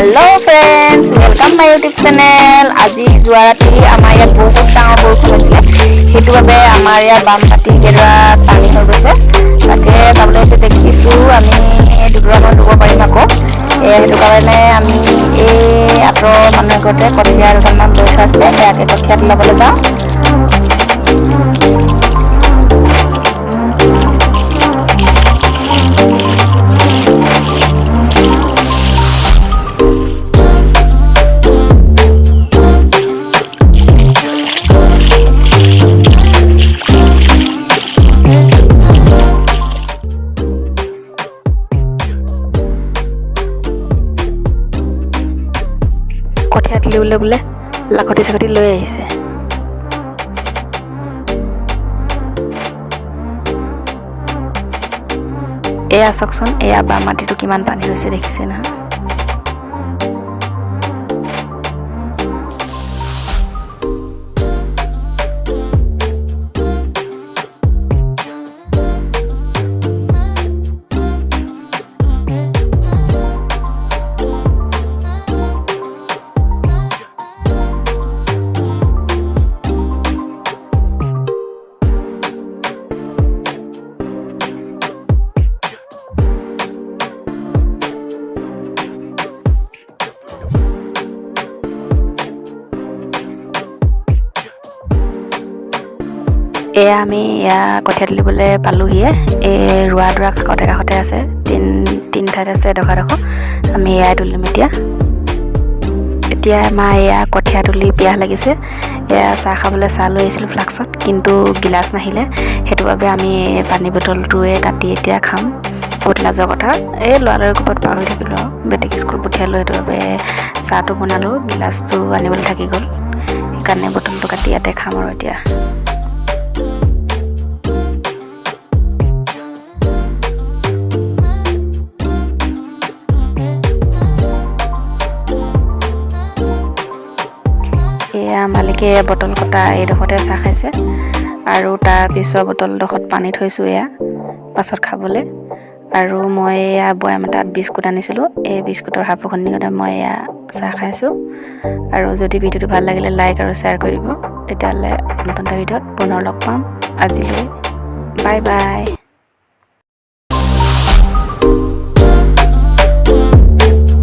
Hello friends welcome my YouTube channel. আজি যোৱা ৰাতি আমাৰ ইয়াত বহুত ডাঙৰ বৰষুণ হৈছিলে, সেইটো বাবে আমাৰ ইয়াত বামপাতি কেইডৰা পানী হৈ গৈছে। তাকে চাবলৈ দেখিছোঁ আমি দুডৰামান ৰুব পাৰিম আকৌ। সেইটো কাৰণে আমি এই আঁতৰৰ মানুহ ঘৰতে কঠীয়া দুটামান লৈ থোৱা আছিলে, সেয়াকে কঠীয়া তুলিবলৈ যাওঁ। কঠীয়া তুলিবলৈ বোলে লাখতি চাখতি লৈ আহিছে। এয়া চাওকচোন, এয়া বাম মাটিটো কিমান পানী হৈছে দেখিছে নহয়। এয়া আমি কঠীয়া তুলিবলৈ পালোহিয়ে। এই ৰোৱা দৰা কাষতে কাষতে আছে, তিন ঠাইত আছে এডোখৰ। আমি এয়াই তুলিম এতিয়া আমাৰ এয়া কঠীয়া তুলি পিয়াহ লাগিছে। এয়া চাহ খাবলৈ চাহ লৈ আহিছিলোঁ ফ্লাক্সত, কিন্তু গিলাচ নাহিলে, সেইটো বাবে আমি পানী বটলটোৱে কাটি এতিয়া খাম। বহুত লাজৰ কথা, এই ল'ৰাটোৰ ক'ৰবাত পাৰ হৈ থাকিলোঁ আৰু বেটেক স্কুল পঠিয়ালোঁ, সেইটো বাবে চাহটো বনালোঁ, গিলাচটো আনিবলৈ থাকি গ'ল, সেইকাৰণে বটলটো কাটি ইয়াতে খাম আৰু এতিয়া। এয়া মালিকে বটল কটা এইডোখৰতে চাহ খাইছে, আৰু তাৰ পিছৰ বটলডোখৰত পানী থৈছোঁ এয়া পাছত খাবলৈ। আৰু মই এয়া বৈয়াম এটাত বিস্কুট আনিছিলোঁ, এই বিস্কুটৰ সাফৰখন নিগতে মই এয়া চাহ খাইছোঁ। আৰু যদি ভিডিঅ'টো ভাল লাগিলে লাইক আৰু শ্বেয়াৰ কৰি দিব, তেতিয়াহ'লে নতুন এটা ভিডিঅ'ত পুনৰ লগ পাম। আজিলৈ বাই বাই।